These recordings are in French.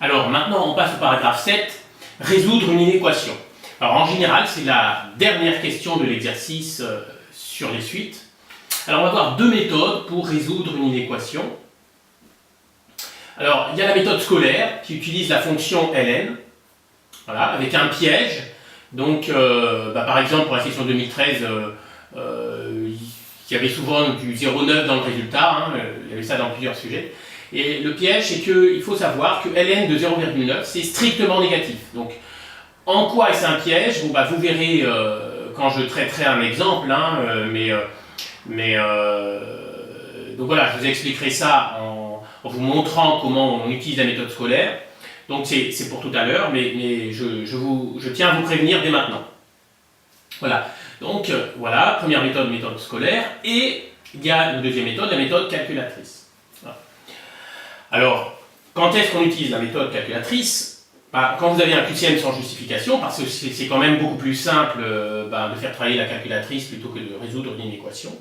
Alors maintenant, on passe au paragraphe 7, résoudre une inéquation. Alors en général, c'est la dernière question de l'exercice sur les suites. Alors on va voir deux méthodes pour résoudre une inéquation. Alors il y a la méthode scolaire qui utilise la fonction ln, voilà, avec un piège. Donc par exemple pour la section 2013, il y avait souvent du 0,9 dans le résultat, hein, il y avait ça dans plusieurs sujets. Et le piège, c'est qu'il faut savoir que ln de 0,9, c'est strictement négatif. Donc, en quoi est-ce un piège? Bon, vous verrez quand je traiterai un exemple, hein, donc voilà, je vous expliquerai ça en vous montrant comment on utilise la méthode scolaire. Donc c'est pour tout à l'heure, mais je tiens à vous prévenir dès maintenant. Voilà, donc voilà, première méthode, méthode scolaire, et il y a une deuxième méthode, la méthode calculatrice. Voilà. Alors, quand est-ce qu'on utilise la méthode calculatrice? Quand vous avez un QCM sans justification, parce que c'est quand même beaucoup plus simple de faire travailler la calculatrice plutôt que de résoudre une équation.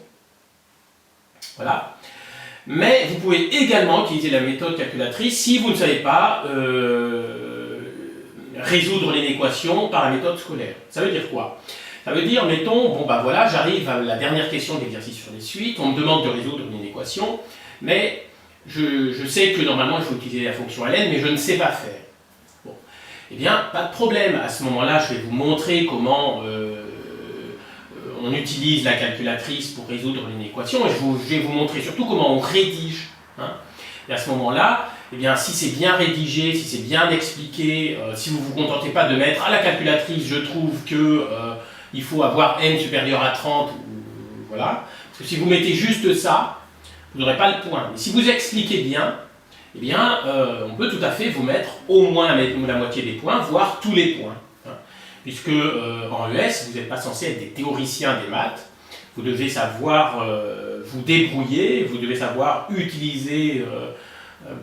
Voilà. Mais vous pouvez également utiliser la méthode calculatrice si vous ne savez pas résoudre une équation par la méthode scolaire. Ça veut dire quoi? Ça veut dire, mettons, voilà, j'arrive à la dernière question de l'exercice sur les suites, on me demande de résoudre une équation, mais je sais que normalement il faut utiliser la fonction ln, mais je ne sais pas faire. Bon. Eh bien, pas de problème. À ce moment-là, je vais vous montrer comment on utilise la calculatrice pour résoudre une équation, et je vais vous montrer surtout comment on rédige. Hein. Et à ce moment-là, eh bien, si c'est bien rédigé, si c'est bien expliqué, si vous ne vous contentez pas de mettre à la calculatrice, je trouve que il faut avoir n supérieur à 30, voilà. Parce que si vous mettez juste ça, vous n'aurez pas le point. Mais si vous expliquez bien, eh bien, on peut tout à fait vous mettre au moins la moitié des points, voire tous les points. Hein. Puisque en ES, vous n'êtes pas censé être des théoriciens des maths, vous devez savoir vous débrouiller, vous devez savoir utiliser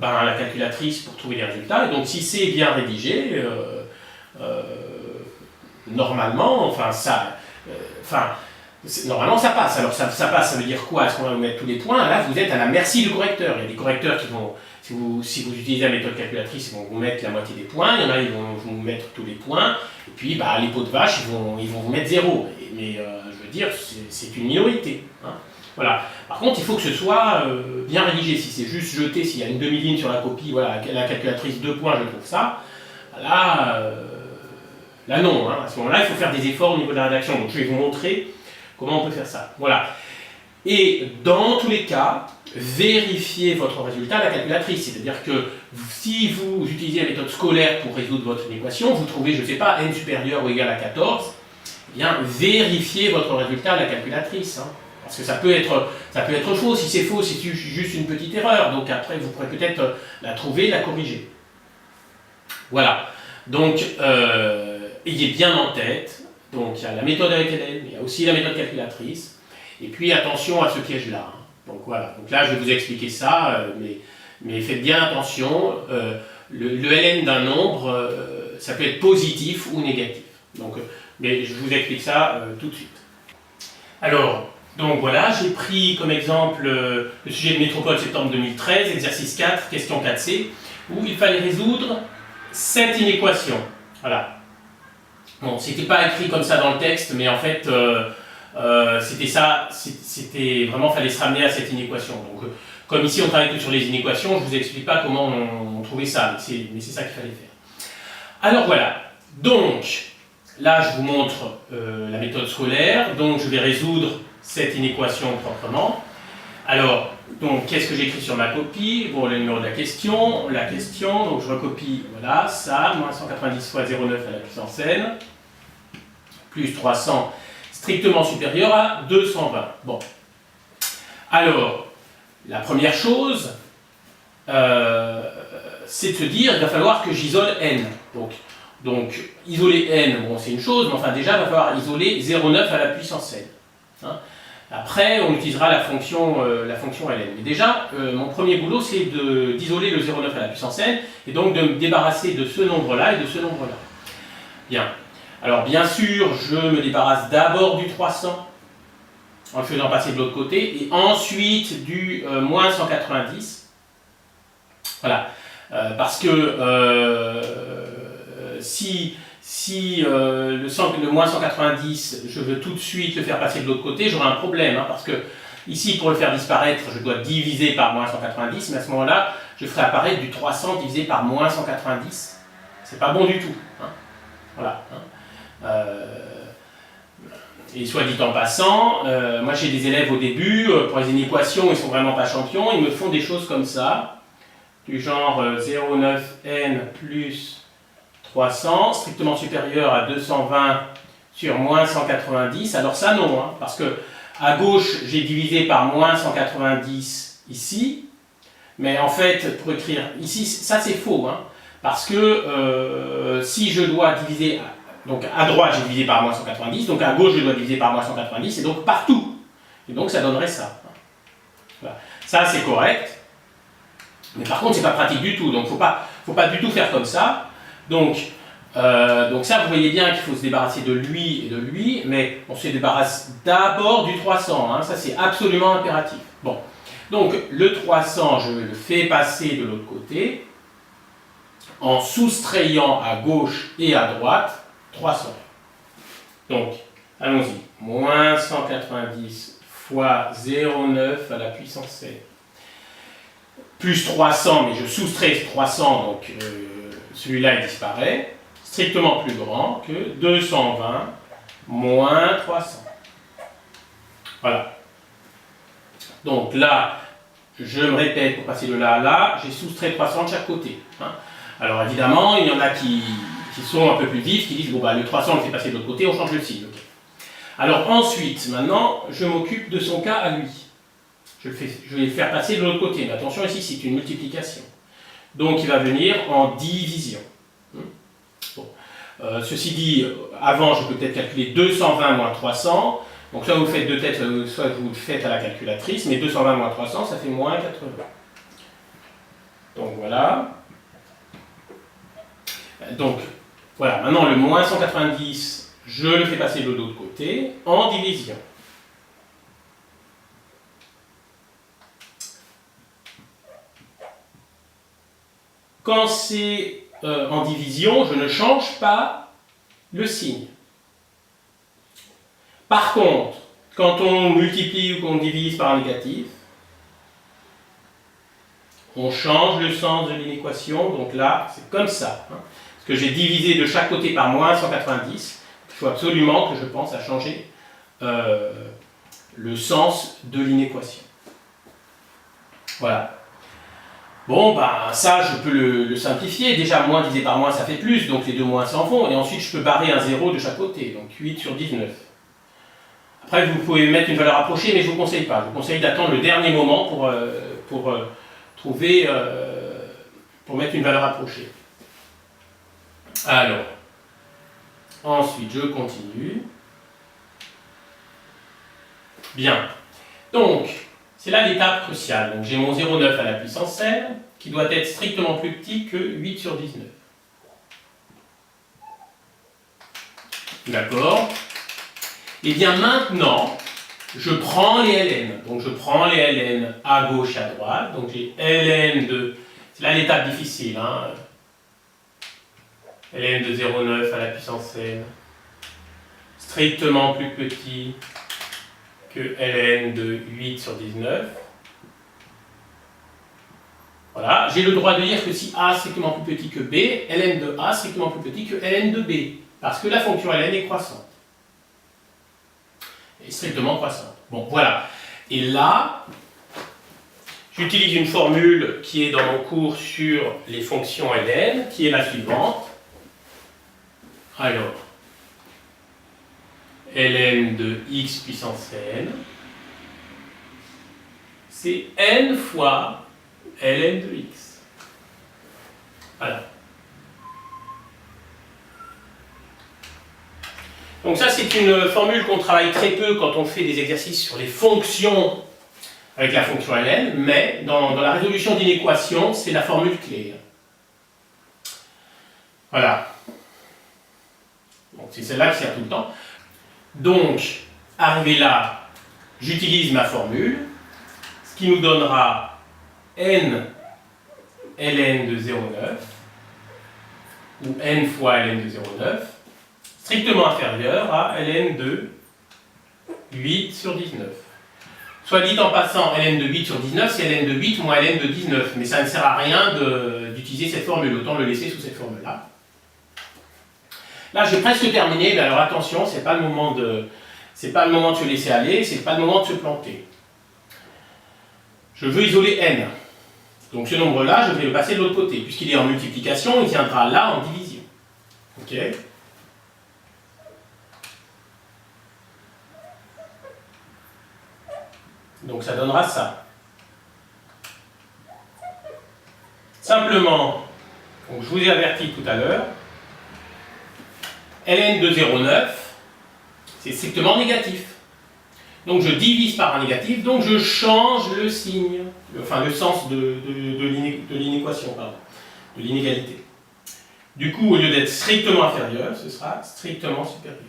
la calculatrice pour trouver les résultats. Et donc si c'est bien rédigé, normalement, normalement ça passe. Alors ça passe, ça veut dire quoi? Est-ce qu'on va vous mettre tous les points? Là, vous êtes à la merci du correcteur. Il y a des correcteurs qui vont, si vous utilisez la méthode calculatrice, ils vont vous mettre la moitié des points. Il y en a, ils vont vous mettre tous les points. Et puis, les pots de vache, ils vont vous mettre 0. Mais je veux dire, c'est une minorité. Hein. Voilà. Par contre, il faut que ce soit bien rédigé. Si c'est juste jeté, s'il y a une demi-ligne sur la copie, voilà, la calculatrice 2 points, je trouve ça. Là non. Hein. À ce moment-là, il faut faire des efforts au niveau de la rédaction. Donc, je vais vous montrer comment on peut faire ça. Voilà. Et dans tous les cas, vérifiez votre résultat à la calculatrice. C'est-à-dire que si vous utilisez la méthode scolaire pour résoudre votre équation, vous trouvez, je ne sais pas, n supérieur ou égal à 14, eh bien, vérifiez votre résultat à la calculatrice. Hein. Parce que ça peut être faux. Si c'est faux, c'est juste une petite erreur. Donc après, vous pourrez peut-être la trouver, la corriger. Voilà. Donc, ayez bien en tête. Donc, il y a la méthode avec ln, il y a aussi la méthode calculatrice. Et puis, attention à ce piège-là. Hein. Donc, voilà. Donc là, je vais vous expliquer ça, mais faites bien attention. Le ln d'un nombre, ça peut être positif ou négatif. Donc, mais je vous explique ça tout de suite. Alors, donc voilà, j'ai pris comme exemple le sujet de Métropole septembre 2013, exercice 4, question 4C, où il fallait résoudre cette inéquation. Voilà. Bon, c'était pas écrit comme ça dans le texte, mais en fait, c'était ça, c'était vraiment, fallait se ramener à cette inéquation. Donc, comme ici on travaille que sur les inéquations, je vous explique pas comment on trouvait ça, mais c'est ça qu'il fallait faire. Alors voilà, donc, là je vous montre la méthode scolaire, donc je vais résoudre cette inéquation proprement. Alors, donc, qu'est-ce que j'écris sur ma copie? Bon, le numéro de la question, donc je recopie, voilà, ça, moins 190 fois 0,9 à la puissance n, plus 300, strictement supérieur à 220. Bon. Alors, la première chose, c'est de se dire, il va falloir que j'isole n. Donc, isoler n, bon, c'est une chose, mais enfin, déjà, il va falloir isoler 0,9 à la puissance n. Hein. Après, on utilisera la fonction ln. Mais déjà, mon premier boulot, c'est d'isoler le 0,9 à la puissance n, et donc de me débarrasser de ce nombre-là et de ce nombre-là. Bien. Alors, bien sûr, je me débarrasse d'abord du 300, en le faisant passer de l'autre côté, et ensuite du moins 190. Voilà. Parce que si le moins 190, je veux tout de suite le faire passer de l'autre côté, j'aurai un problème, hein, parce que ici, pour le faire disparaître, je dois diviser par moins 190, mais à ce moment-là, je ferai apparaître du 300 divisé par moins 190. C'est pas bon du tout. Hein. Voilà. Hein. Et soit dit en passant, moi j'ai des élèves au début, pour les inéquations, ils sont vraiment pas champions, ils me font des choses comme ça, du genre 0,9n plus 300, strictement supérieur à 220 sur moins 190. Alors ça non, hein, parce que à gauche j'ai divisé par moins 190 ici, mais en fait pour écrire ici, ça c'est faux, hein, parce que si je dois diviser, donc à droite j'ai divisé par moins 190, donc à gauche je dois diviser par moins 190, et donc partout. Et donc ça donnerait ça. Voilà. Ça c'est correct, mais par contre c'est pas pratique du tout, donc faut pas du tout faire comme ça. Donc ça, vous voyez bien qu'il faut se débarrasser de lui et de lui, mais on se débarrasse d'abord du 300, hein, ça c'est absolument impératif. Bon, donc le 300, je le fais passer de l'autre côté, en soustrayant à gauche et à droite 300. Donc, allons-y, moins 190 fois 0,9 à la puissance 7, plus 300, mais je soustrais 300, donc celui-là il disparaît, strictement plus grand que 220 moins 300. Voilà. Donc là, je me répète, pour passer de là à là, j'ai soustrait 300 de chaque côté. Hein. Alors évidemment, il y en a qui sont un peu plus vifs, qui disent, bon bah le 300 on le fait passer de l'autre côté, on change le signe. Okay. Alors ensuite, maintenant, je m'occupe de son cas à lui. Je vais le faire passer de l'autre côté, mais attention ici, c'est une multiplication. Donc il va venir en division. Bon. Ceci dit, avant je peux peut-être calculer 220 moins 300, donc soit vous faites de tête, soit vous le faites à la calculatrice, mais 220 moins 300 ça fait moins 80. Donc voilà. Donc voilà, maintenant le moins 190, je le fais passer de l'autre côté en division. Quand c'est en division, je ne change pas le signe. Par contre, quand on multiplie ou qu'on divise par un négatif, on change le sens de l'inéquation, donc là, c'est comme ça. Hein, parce que j'ai divisé de chaque côté par moins 190, il faut absolument que je pense à changer le sens de l'inéquation. Voilà. Bon, bah ça, je peux le simplifier. Déjà, moins divisé par moins, ça fait plus, donc les deux moins s'en vont. Et ensuite, je peux barrer un 0 de chaque côté, donc 8 sur 19. Après, vous pouvez mettre une valeur approchée, mais je ne vous conseille pas. Je vous conseille d'attendre le dernier moment pour mettre une valeur approchée. Alors, ensuite, je continue. Bien. Donc, c'est là l'étape cruciale. Donc j'ai mon 0,9 à la puissance n qui doit être strictement plus petit que 8 sur 19. D'accord? Et bien maintenant, je prends les ln. Donc je prends les ln à gauche et à droite. Donc j'ai ln de... C'est là l'étape difficile. Hein? Ln de 0,9 à la puissance n strictement plus petit que ln de 8 sur 19. Voilà, j'ai le droit de dire que si a strictement plus petit que b, ln de a strictement plus petit que ln de b, parce que la fonction ln est croissante. Et strictement croissante. Bon, voilà. Et là, j'utilise une formule qui est dans mon cours sur les fonctions ln, qui est la suivante. Alors, ln de x puissance n, c'est n fois ln de x. Voilà. Donc ça, c'est une formule qu'on travaille très peu quand on fait des exercices sur les fonctions avec la fonction ln, mais dans la résolution d'inéquation, c'est la formule clé. Voilà. Donc c'est celle-là qui sert tout le temps. Donc, arrivé là, j'utilise ma formule, ce qui nous donnera n ln de 0,9 ou n fois ln de 0,9 strictement inférieur à ln de 8 sur 19. Soit dit en passant, ln de 8 sur 19, c'est ln de 8 moins ln de 19, mais ça ne sert à rien d'utiliser cette formule, autant le laisser sous cette formule-là. Là, j'ai presque terminé, mais alors attention, c'est pas le moment de se laisser aller, c'est pas le moment de se planter. Je veux isoler n. Donc ce nombre-là, je vais le passer de l'autre côté. Puisqu'il est en multiplication, il viendra là en division. Ok ? Donc ça donnera ça. Simplement, donc je vous ai averti tout à l'heure, ln de 0,9, c'est strictement négatif. Donc je divise par un négatif, donc je change le signe, enfin le sens de l'inéquation, de l'inégalité. Du coup, au lieu d'être strictement inférieur, ce sera strictement supérieur.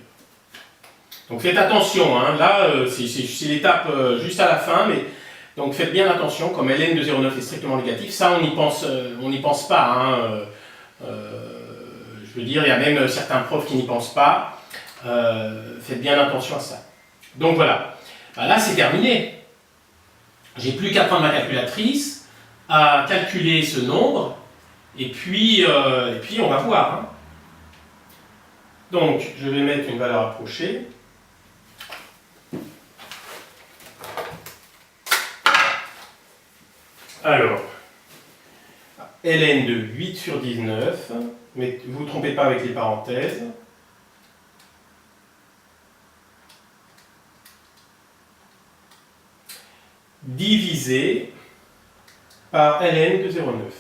Donc faites attention, hein, là c'est l'étape juste à la fin, mais donc faites bien attention, comme ln de 0,9 est strictement négatif, ça on n'y pense pas. Hein, je veux dire, il y a même certains profs qui n'y pensent pas. Faites bien attention à ça. Donc voilà, là c'est terminé. J'ai plus qu'à prendre ma calculatrice, à calculer ce nombre, et puis on va voir. Hein. Donc je vais mettre une valeur approchée. Alors, ln de 8 sur 19, mais vous ne vous trompez pas avec les parenthèses. Divisé par ln de 0,9.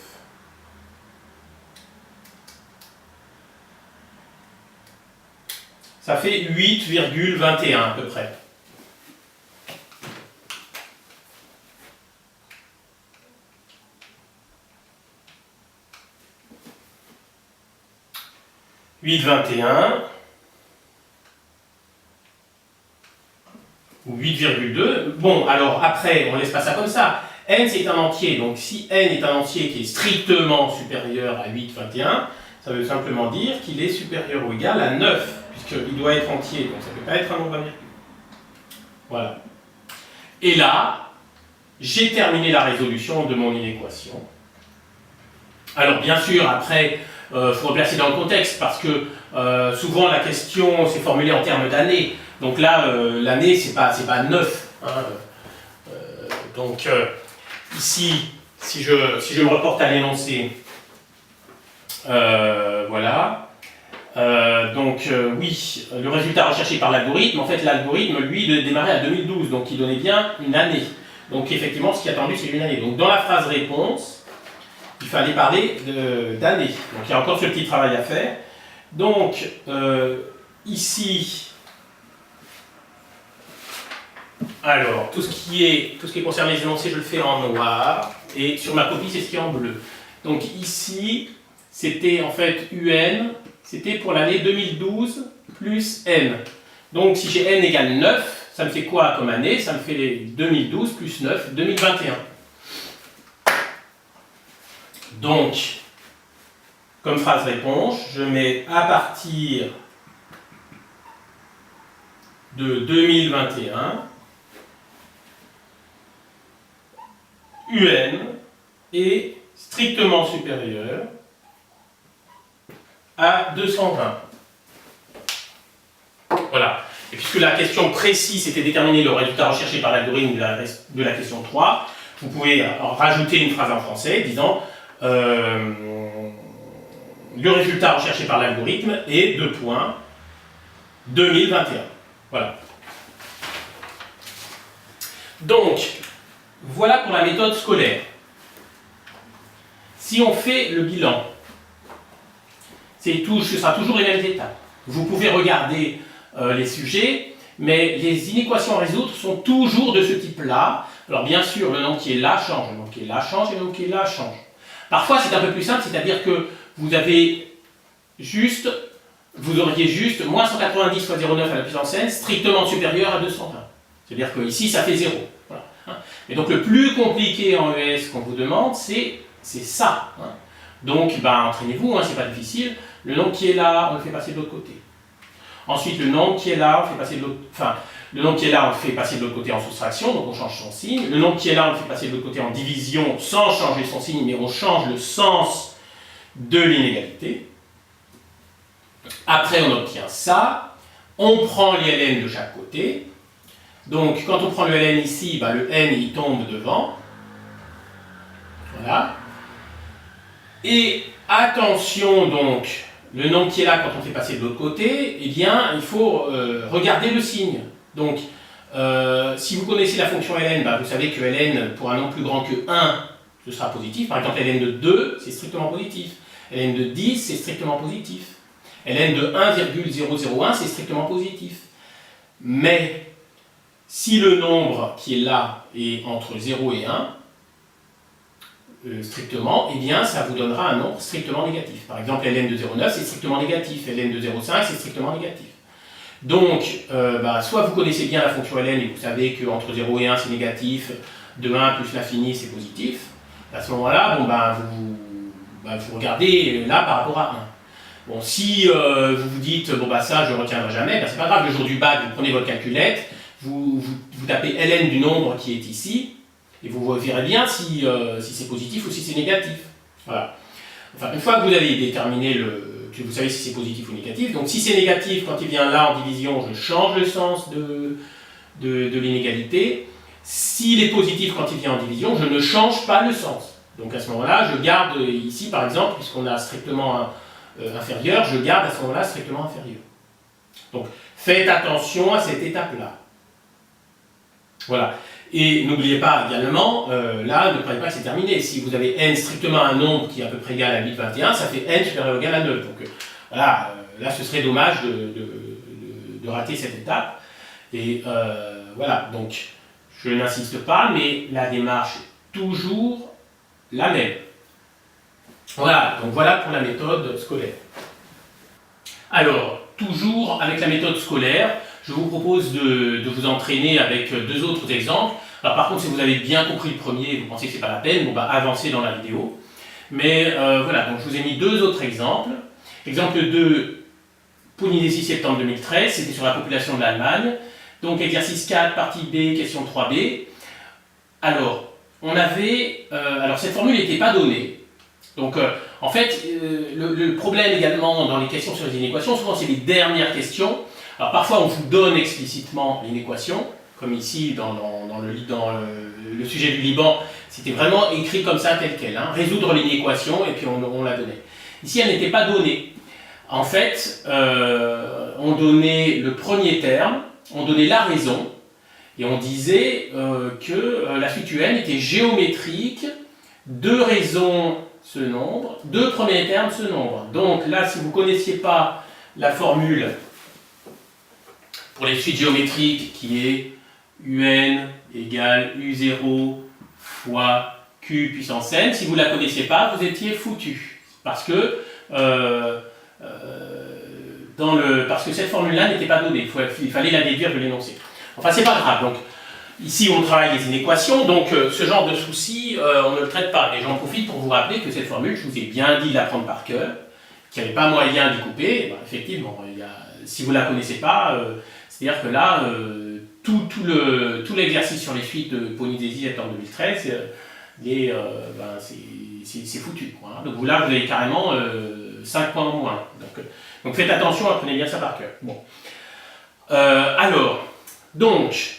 Ça fait 8,21 à peu près. « 8,21 ou 8,2. Bon, alors après, on ne laisse pas ça comme ça. N, c'est un entier. Donc, si N est un entier qui est strictement supérieur à 8,21, ça veut simplement dire qu'il est supérieur ou égal à 9, puisqu'il doit être entier. Donc, ça ne peut pas être un nombre à virgule. Voilà. Et là, j'ai terminé la résolution de mon inéquation. Alors, bien sûr, après, il faut replacer dans le contexte, parce que souvent, la question s'est formulée en termes d'année. Donc là, l'année, c'est pas 9. Hein. Donc, ici, si je me reporte à l'énoncé, voilà. Oui, le résultat recherché par l'algorithme, en fait, l'algorithme, lui, démarrait à 2012, donc il donnait bien une année. Donc, effectivement, ce qui est attendu, c'est une année. Donc, dans la phrase réponse, il fallait parler d'année. Donc, il y a encore ce petit travail à faire. Donc, ici, alors, tout ce qui concerne les énoncés, je le fais en noir, et sur ma copie, c'est ce qui est en bleu. Donc ici, c'était en fait UN, c'était pour l'année 2012 plus N. Donc si j'ai N égale 9, ça me fait quoi comme année? Ça me fait les 2012 plus 9, 2021. Donc, comme phrase réponse, je mets à partir de 2021, UN est strictement supérieur à 220. Voilà. Et puisque la question précise était déterminer le résultat recherché par l'algorithme de la question 3, vous pouvez rajouter une phrase en français disant le résultat recherché par l'algorithme est 2021. Voilà. Donc, voilà pour la méthode scolaire. Si on fait le bilan, ce sera toujours les mêmes étapes. Vous pouvez regarder les sujets, mais les inéquations à résoudre sont toujours de ce type-là. Alors bien sûr, le nombre qui est là change, le nombre qui est là change et le nombre qui est là change. Parfois, c'est un peu plus simple, c'est-à-dire que vous auriez juste moins 190 fois 0,9 à la puissance n, strictement supérieur à 220. C'est-à-dire que ici, ça fait 0. Voilà. Et donc le plus compliqué en ES qu'on vous demande, c'est c'est ça. Hein. Donc, ben, entraînez-vous, hein, c'est pas difficile. Le nombre qui est là, on le fait passer de l'autre côté. Ensuite, le nombre qui est là, on le fait passer de l'autre... Enfin, le nombre qui est là, on le fait passer de l'autre côté en soustraction, donc on change son signe. Le nombre qui est là, on le fait passer de l'autre côté en division sans changer son signe, mais on change le sens de l'inégalité. Après, on obtient ça. On prend les ln de chaque côté. Donc, quand on prend le ln ici, ben, le n, il tombe devant. Voilà. Et attention, donc, le nombre qui est là quand on fait passer de l'autre côté, eh bien, il faut regarder le signe. Donc, si vous connaissez la fonction ln, ben, vous savez que ln, pour un nombre plus grand que 1, ce sera positif. Par exemple, ln de 2, c'est strictement positif. ln de 10, c'est strictement positif. ln de 1,001, c'est strictement positif. Mais, si le nombre qui est là est entre 0 et 1, strictement, eh bien, ça vous donnera un nombre strictement négatif. Par exemple, ln de 0,9, c'est strictement négatif. ln de 0,5, c'est strictement négatif. Donc, bah, soit vous connaissez bien la fonction ln et vous savez qu'entre 0 et 1, c'est négatif, de 1 plus l'infini, c'est positif. À ce moment-là, bon, bah, vous regardez là par rapport à 1. Bon, si vous vous dites, bon, bah, ça, je ne retiendrai jamais, bah, c'est pas grave, le jour du bac, vous prenez votre calculette, vous tapez ln du nombre qui est ici, et vous verrez bien si c'est positif ou si c'est négatif. Voilà. Enfin, une fois que vous avez déterminé que vous savez si c'est positif ou négatif, donc si c'est négatif, quand il vient là en division, je change le sens de l'inégalité. S'il est positif quand il vient en division, je ne change pas le sens. Donc à ce moment-là, je garde ici, par exemple, puisqu'on a strictement inférieur, je garde à ce moment-là strictement inférieur. Donc faites attention à cette étape-là. Voilà. Et n'oubliez pas également, là, ne croyez pas que c'est terminé. Si vous avez n strictement un nombre qui est à peu près égal à 8,21, ça fait n supérieur ou égal à 9. Donc voilà, là, ce serait dommage de rater cette étape. Et voilà, donc je n'insiste pas, mais la démarche est toujours la même. Voilà, donc voilà pour la méthode scolaire. Alors, toujours avec la méthode scolaire, je vous propose de vous entraîner avec deux autres exemples. Alors par contre, si vous avez bien compris le premier et vous pensez que ce n'est pas la peine, bon, bah, avancez dans la vidéo. Mais voilà, donc je vous ai mis deux autres exemples. Exemple 2, Polynésie, septembre 2013, c'était sur la population de l'Allemagne. Donc exercice 4, partie B, question 3B. Alors, on avait... alors cette formule n'était pas donnée. Donc en fait, le problème également dans les questions sur les inéquations, souvent c'est les dernières questions. Alors parfois on vous donne explicitement l'inéquation, comme ici dans le sujet du Liban, c'était vraiment écrit comme ça, tel quel, hein, résoudre l'inéquation, et puis on la donnait. Ici elle n'était pas donnée. En fait, on donnait le premier terme, on donnait la raison, et on disait que la suite UN était géométrique, deux raisons ce nombre, deux premiers termes ce nombre. Donc là, si vous ne connaissiez pas la formule pour les suites géométriques qui est UN égale U0 fois Q puissance n, si vous ne la connaissiez pas, vous étiez foutu. Parce que, parce que cette formule-là n'était pas donnée, il fallait la déduire de l'énoncé. Enfin, c'est pas grave. Donc, ici, on travaille les inéquations, donc ce genre de souci, on ne le traite pas. Et j'en profite pour vous rappeler que cette formule, je vous ai bien dit de l'apprendre par cœur, qu'il n'y avait pas moyen d'y couper. Ben, effectivement, si vous ne la connaissez pas, c'est-à-dire que là, tout l'exercice sur les suites de Polynésie en 2013, c'est foutu. Quoi, hein. Donc là, vous avez carrément 5 points en moins. Donc faites attention, apprenez bien ça par cœur. Bon. Alors, donc,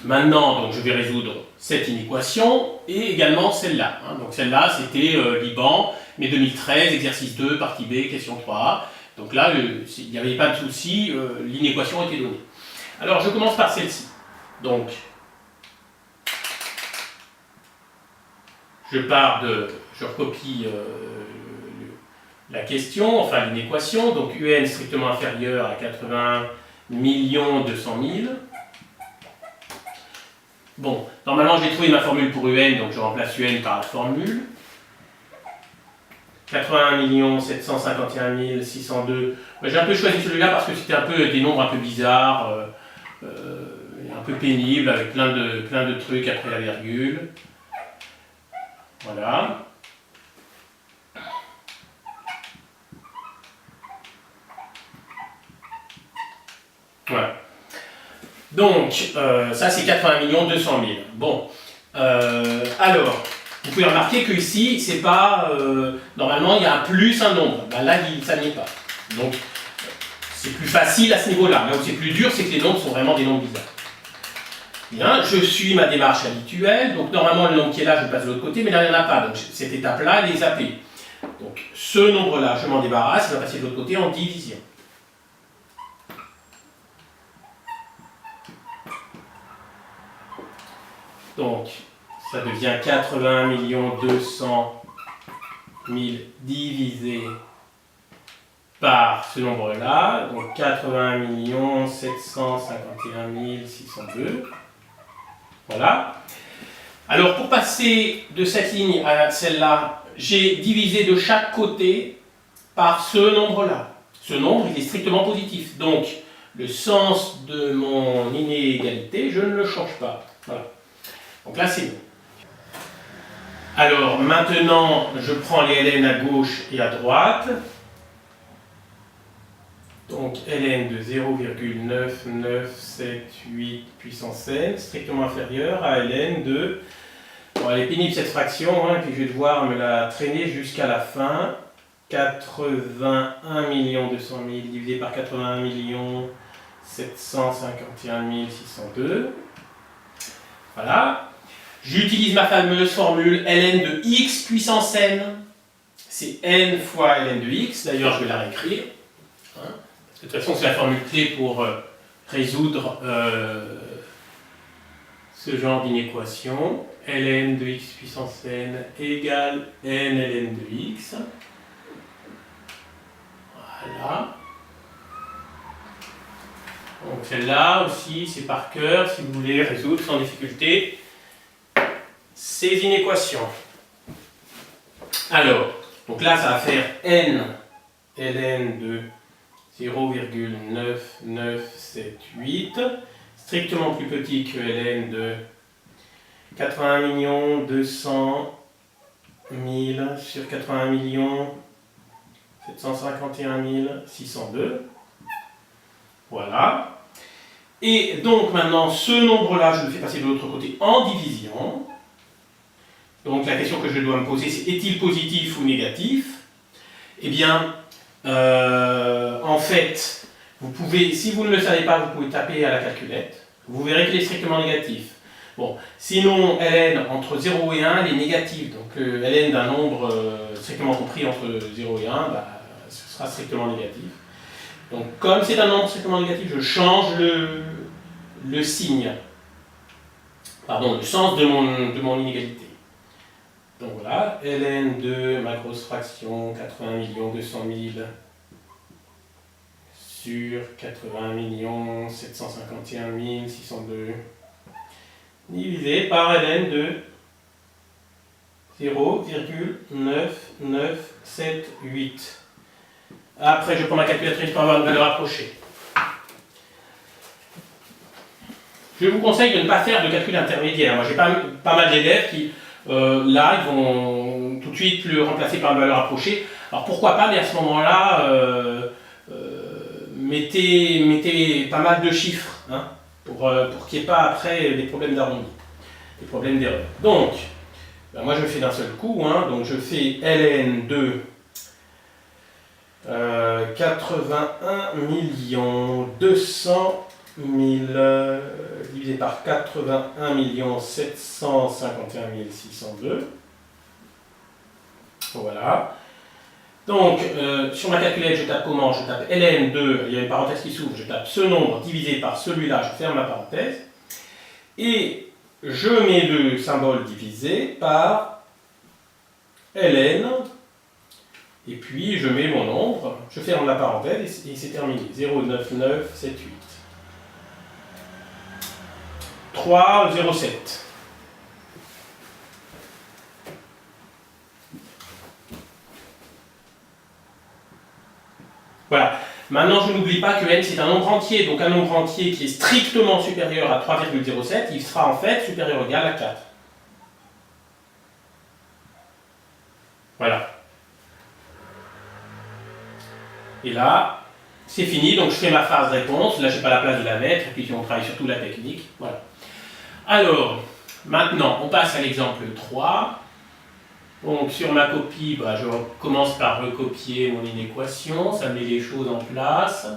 maintenant, je vais résoudre cette inéquation et également celle-là. Hein. Donc celle-là, c'était Liban, mai 2013, exercice 2, partie B, question 3A. Donc là, il n'y avait pas de souci, l'inéquation était donnée. Alors, je commence par celle-ci. Donc, je recopie la question, enfin l'inéquation. Donc, UN strictement inférieur à 80 200 000. Bon, normalement, j'ai trouvé ma formule pour UN, donc je remplace UN par la formule. 81 751 602. J'ai un peu choisi celui-là parce que c'était un peu des nombres un peu bizarres, un peu pénibles, avec plein de trucs après la virgule. Voilà. Voilà. Donc, ça c'est 80 200 000. Bon, alors, vous pouvez remarquer que ici, c'est pas... normalement, il y a un plus, un nombre. Ben là, ça n'y est pas. Donc, c'est plus facile à ce niveau-là. Là où c'est plus dur, c'est que les nombres sont vraiment des nombres bizarres. Bien, je suis ma démarche habituelle. Donc, normalement, le nombre qui est là, je le passe de l'autre côté, mais là, il n'y en a pas. Donc, cette étape-là, elle est zappée. Donc, ce nombre-là, je m'en débarrasse, il va passer de l'autre côté en division. Donc, ça devient 81 200 000 divisé par ce nombre-là, donc 81 751 602. Voilà. Alors, pour passer de cette ligne à celle-là, j'ai divisé de chaque côté par ce nombre-là. Ce nombre, il est strictement positif. Donc, le sens de mon inégalité, je ne le change pas. Voilà. Donc là, c'est bon. Alors, maintenant, je prends les ln à gauche et à droite. Donc, ln de 0,9978 puissance n, strictement inférieur à ln de... Bon, elle est pénible cette fraction, hein, et puis je vais devoir me la traîner jusqu'à la fin. 81 200 000 divisé par 81 751 602. Voilà. J'utilise ma fameuse formule ln de x puissance n. C'est n fois ln de x. D'ailleurs, je vais la réécrire. Hein, parce que de toute façon, c'est la formule clé pour résoudre ce genre d'inéquation. Ln de x puissance n égale n ln de x. Voilà. Donc celle-là aussi, c'est par cœur, si vous voulez résoudre sans difficulté ces inéquations. Alors, donc là, ça va faire n ln de 0,9978, strictement plus petit que ln de 81 200 000 sur 81 751 602. Voilà. Et donc maintenant, ce nombre-là, je le fais passer de l'autre côté en division. Donc la question que je dois me poser, c'est est-il positif ou négatif? Eh bien, en fait, vous pouvez, si vous ne le savez pas, vous pouvez taper à la calculette. Vous verrez qu'il est strictement négatif. Bon, sinon, ln entre 0 et 1, elle est négative. Donc ln d'un nombre strictement compris entre 0 et 1, bah, ce sera strictement négatif. Donc comme c'est un nombre strictement négatif, je change le signe, pardon, le sens de mon inégalité. Donc voilà, ln de ma grosse fraction, 81 200 000 sur 81 751 602, divisé par ln de 0,9978. Après, je prends ma calculatrice pour avoir une valeur approchée. Je vous conseille de ne pas faire de calcul intermédiaire. Moi, j'ai pas mal d'élèves qui, là, ils vont tout de suite le remplacer par une valeur approchée. Alors, pourquoi pas, mais à ce moment-là, mettez pas mal de chiffres, hein, pour qu'il n'y ait pas après des problèmes d'arrondi, des problèmes d'erreur. Donc, ben moi, je fais d'un seul coup. Hein, donc, je fais ln de 81 200 000 divisé par 81 751 602. Voilà. Donc, sur ma calculette, je tape comment? Je tape ln2, il y a une parenthèse qui s'ouvre, je tape ce nombre divisé par celui-là, je ferme ma parenthèse. Et je mets le symbole divisé par ln. Et puis je mets mon nombre, je ferme la parenthèse et c'est terminé. 0,9978. 3,07. Voilà. Maintenant, je n'oublie pas que n c'est un nombre entier, donc un nombre entier qui est strictement supérieur à 3,07, il sera en fait supérieur ou égal à 4. Et là, c'est fini, donc je fais ma phrase réponse. Là, je n'ai pas la place de la mettre, et puis on travaille surtout la technique. Voilà. Alors, maintenant, on passe à l'exemple 3. Donc, sur ma copie, je commence par recopier mon inéquation. Ça met les choses en place.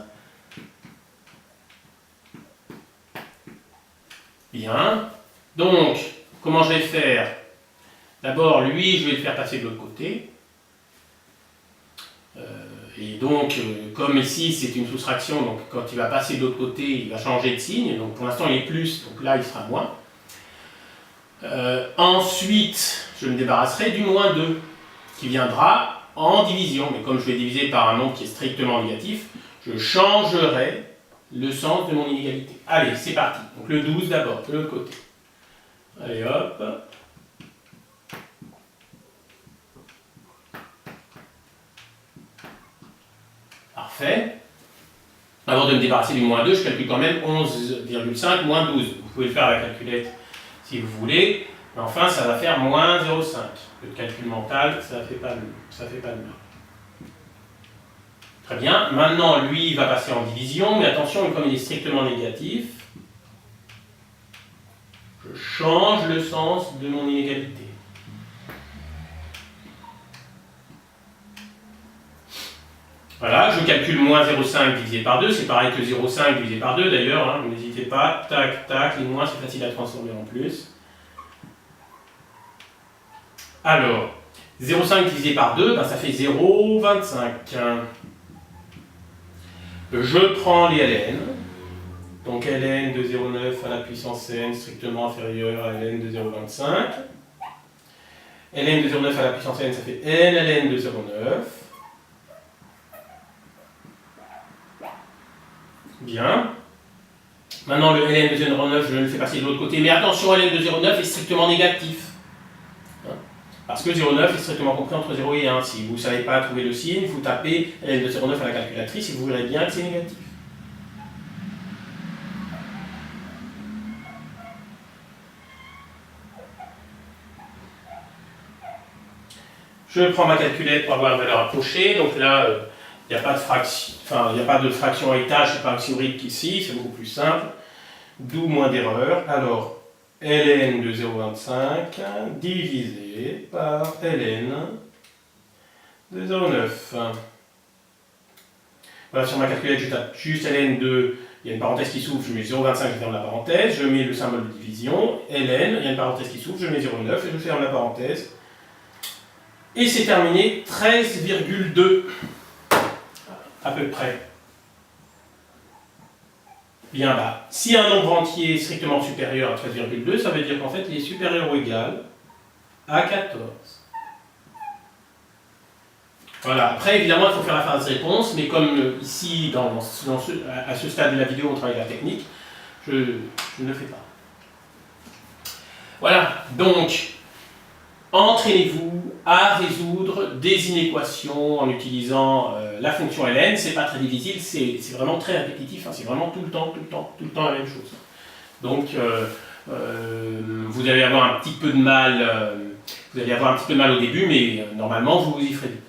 Bien. Donc, comment je vais faire? D'abord, lui, je vais le faire passer de l'autre côté. Et donc, comme ici, c'est une soustraction, donc quand il va passer de l'autre côté, il va changer de signe. Donc, pour l'instant, il est plus, donc là, il sera moins. Ensuite, je me débarrasserai du moins 2, qui viendra en division. Mais comme je vais diviser par un nombre qui est strictement négatif, je changerai le sens de mon inégalité. Allez, c'est parti. Donc le 12 d'abord, de l'autre côté. Allez, hop. Parfait. Avant de me débarrasser du moins 2, je calcule quand même 11,5 moins 12. Vous pouvez le faire à la calculette si vous voulez. Mais enfin, ça va faire moins 0,5. Le calcul mental, ça ne fait pas de mal. Très bien. Maintenant, lui, il va passer en division. Mais attention, comme il est strictement négatif, je change le sens de mon inégalité. Voilà, je calcule moins 0,5 divisé par 2, c'est pareil que 0,5 divisé par 2 d'ailleurs, hein, n'hésitez pas, tac, tac, les moins c'est facile à transformer en plus. Alors, 0,5 divisé par 2, ça fait 0,25. Je prends les ln, donc ln de 0,9 à la puissance n strictement inférieure à ln de 0,25. ln de 0,9 à la puissance n, ça fait n ln de 0,9. Bien. Maintenant, le ln de 0,9, je le fais passer de l'autre côté. Mais attention, ln de 0,9 est strictement négatif. Parce que 0,9 est strictement compris entre 0 et 1. Si vous ne savez pas trouver le signe, vous tapez ln de 0,9 à la calculatrice et vous verrez bien que c'est négatif. Je prends ma calculette pour avoir une valeur approchée. Donc là, il n'y a pas de fraction, fraction à étage, c'est pas oxymorique ici, c'est beaucoup plus simple. D'où moins d'erreur. Alors, ln de 0,25 divisé par ln de 0,9. Voilà, sur ma calculette, je tape juste ln de, il y a une parenthèse qui s'ouvre, je mets 0,25, je ferme la parenthèse, je mets le symbole de division, ln, il y a une parenthèse qui s'ouvre, je mets 0,9 et je ferme la parenthèse. Et c'est terminé, 13,2 à peu près. Bien bas. Si un nombre entier est strictement supérieur à 13,2, ça veut dire qu'en fait il est supérieur ou égal à 14. Voilà. Après, évidemment, il faut faire la phase réponse, mais comme ici, à ce stade de la vidéo, on travaille la technique, je ne le fais pas. Voilà. Donc, entraînez-vous à résoudre des inéquations en utilisant la fonction ln. C'est pas très difficile, c'est vraiment très répétitif, hein, c'est vraiment tout le temps la même chose. Donc vous allez avoir un petit peu de mal, au début, mais normalement vous y ferez vite.